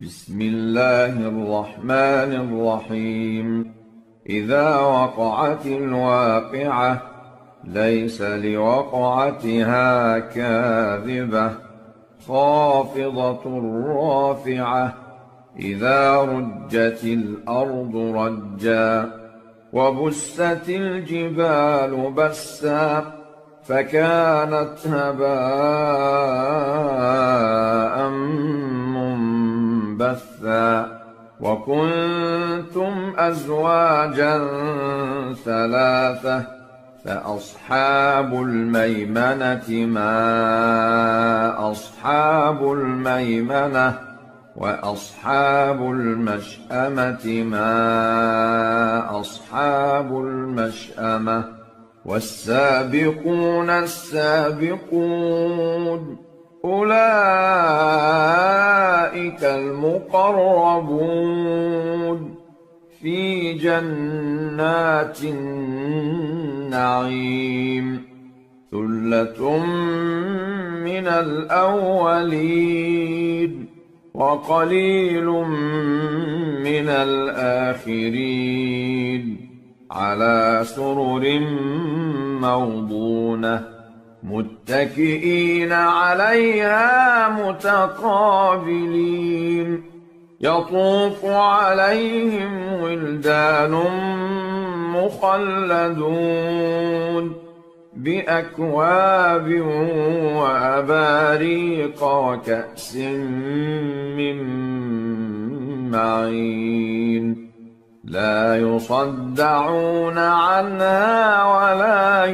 بسم الله الرحمن الرحيم. إذا وقعت الواقعة ليس لوقعتها كاذبة خافضة رافعة إذا رجت الأرض رجا وبست الجبال بسا فكانت هباء منبثا وكنتم أزواجا ثلاثة فأصحاب الميمنة ما أصحاب الميمنة وأصحاب المشأمة ما أصحاب المشأمة والسابقون السابقون أولئك المقربون في جنات النعيم ثلة من الأولين وقليل من الآخرين على سرر موضونة متكئين عليها متقابلين يطوف عليهم ولدان مخلدون بأكواب وأباريق وكأس من معين لا يصدعون عنها ولا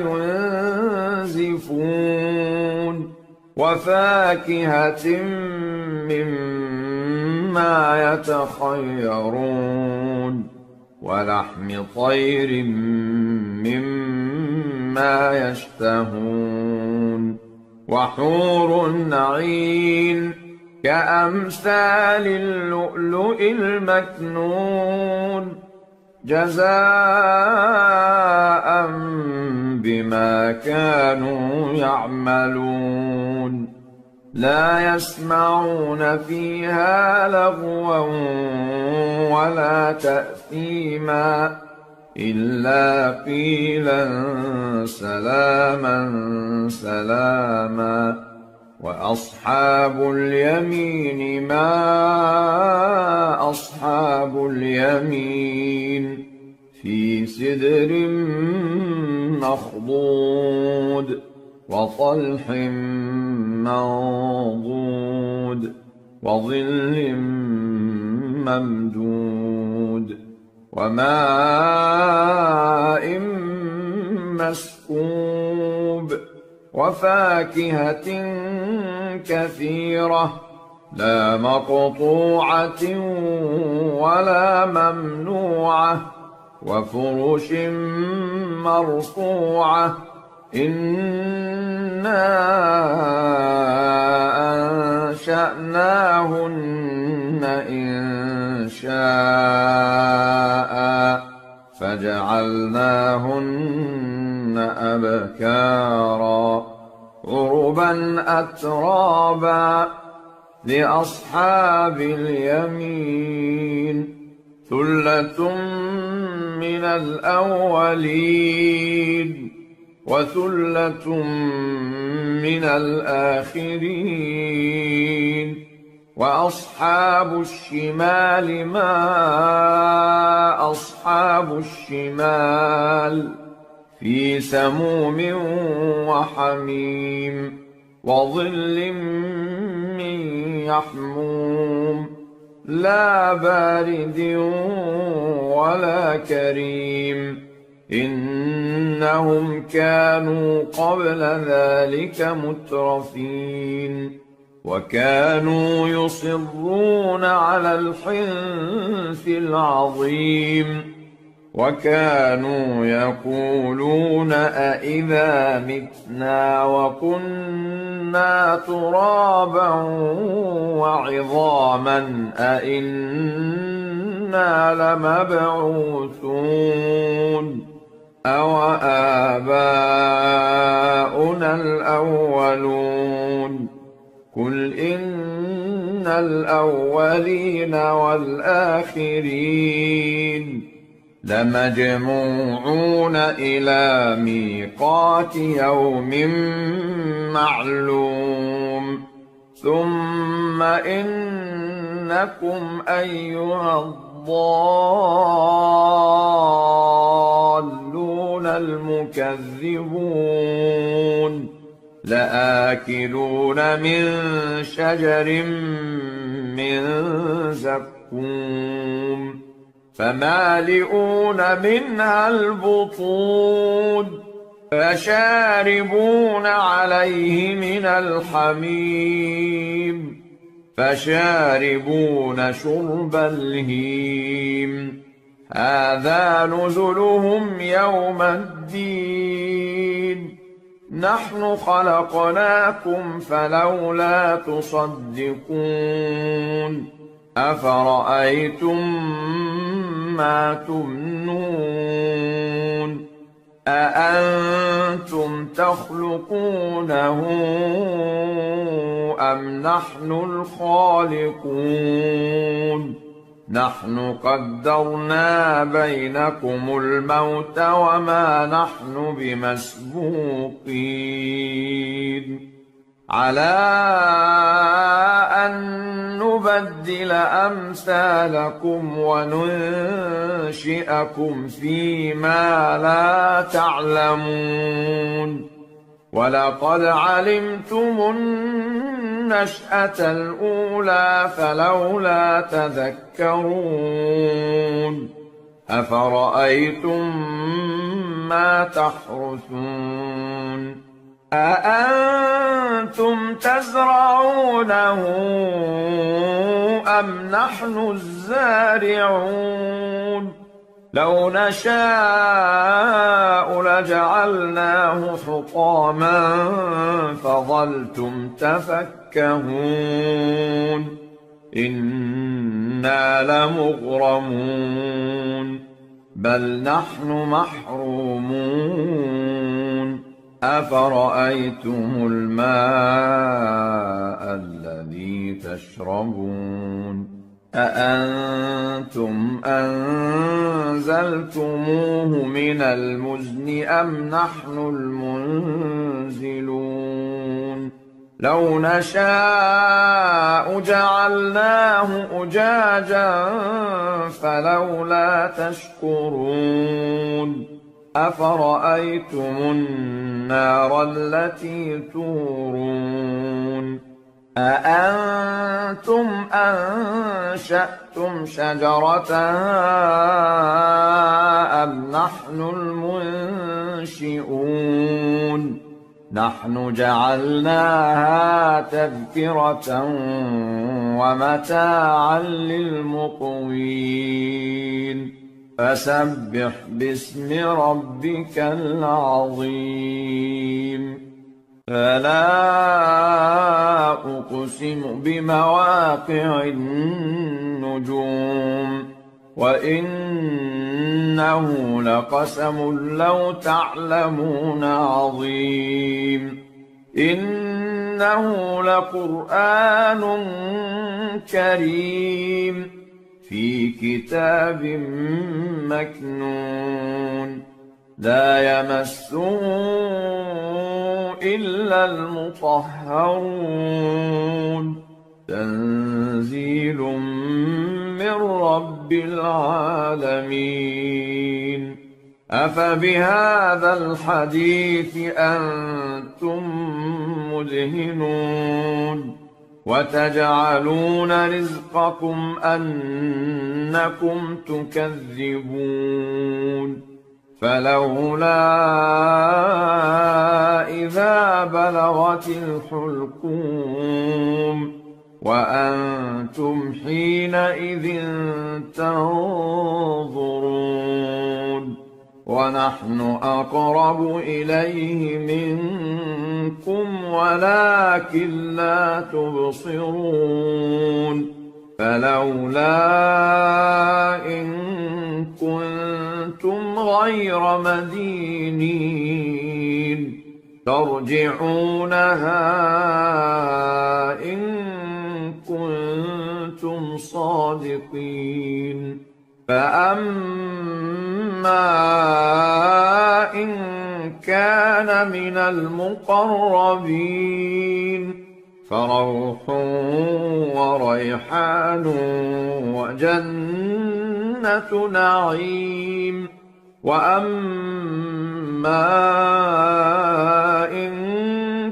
ينزفون وفاكهة مما يتخيرون ولحم طير مما يشتهون وحور عين كأمثال اللؤلؤ المكنون جزاء بما كانوا يعملون لا يسمعون فيها لغوا ولا تأثيما إلا قيلا سلاما سلاما وأصحاب اليمين ما أصحاب اليمين في سدر مخضود وطلح منضود وظل ممدود وماء مسكوب وفاكهة كثيرة لا مقطوعة ولا ممنوعة وفرش مرفوعة إنا أنشأناهن إنشاء فجعلناهن أبكارا عربا أترابا لأصحاب اليمين ثلة من الأولين وثلة من الآخرين وأصحاب الشمال ما أصحاب الشمال في سموم وحميم وظل من يحموم لا بارد ولا كريم إنهم كانوا قبل ذلك مترفين وكانوا يصرون على الحنث العظيم وكانوا يقولون أإذا متنا وكنا ترابا وعظاما أإنا لمبعوثون أوآباؤنا الأولون قل إن الأولين والآخرين لمجموعون إلى ميقات يوم معلوم ثم إنكم أيها الضالون المكذبون لآكلون من شجر من زقوم فمالئون منها البطون فشاربون عليه من الحميم فشاربون شرب الهيم هذا نزلهم يوم الدين نحن خلقناكم فلولا تصدقون أفرأيتم ما تمنون أأنتم تخلقونه أم نحن الخالقون نحن قدرنا بينكم الموت وما نحن بمسبوقين على أن نبدل أمثالكم وننشئكم فيما لا تعلمون ولقد علمتم النشأة الأولى فلولا تذكرون أفرأيتم ما تحرثون أأنتم تزرعونه أم نحن الزارعون لو نشاء لجعلناه حطاما فظلتم تفكهون إنا لمغرمون بل نحن محرومون أفرأيتم الماء الذي تشربون أأنتم أنزلتموه من المزن أم نحن المنزلون لو نشاء جعلناه أجاجا فلولا تشكرون أفرأيتم النار التي تورون أأنتم أنشأتم شجرتها أم نحن المنشئون نحن جعلناها تذكرة ومتاعا للمقوين فسبح باسم ربك العظيم فلا أقسم بمواقع النجوم وإنه لقسم لو تعلمون عظيم إنه لقرآن كريم في كتاب مكنون لا يمسه إلا المطهرون تنزيل من رب العالمين أفبهذا الحديث أنتم مدهنون وتجعلون رزقكم أنكم تكذبون فلولا إذا بلغت الحلقوم وأنتم حينئذ تنظرون ونحن أقرب إليه منكم ولكن لا تبصرون فلولا إن كنتم غير مدينين ترجعونها إن كنتم كنتم صادقين فأما إن كان من المقربين فروح وريحان وجنة نعيم وأما إن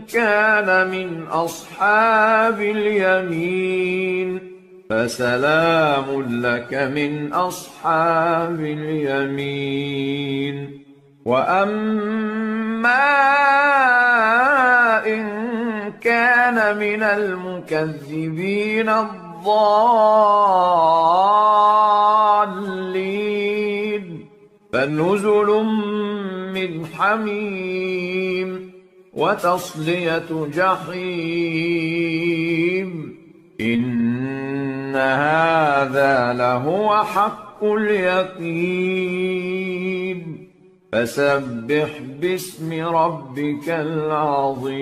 كان من أصحاب اليمين فسلام لك من أصحاب اليمين وأما إن كان من المكذبين الضالين فنزل من حميم وتصلية جحيم إن هذا لهو حق اليقين فسبح باسم ربك العظيم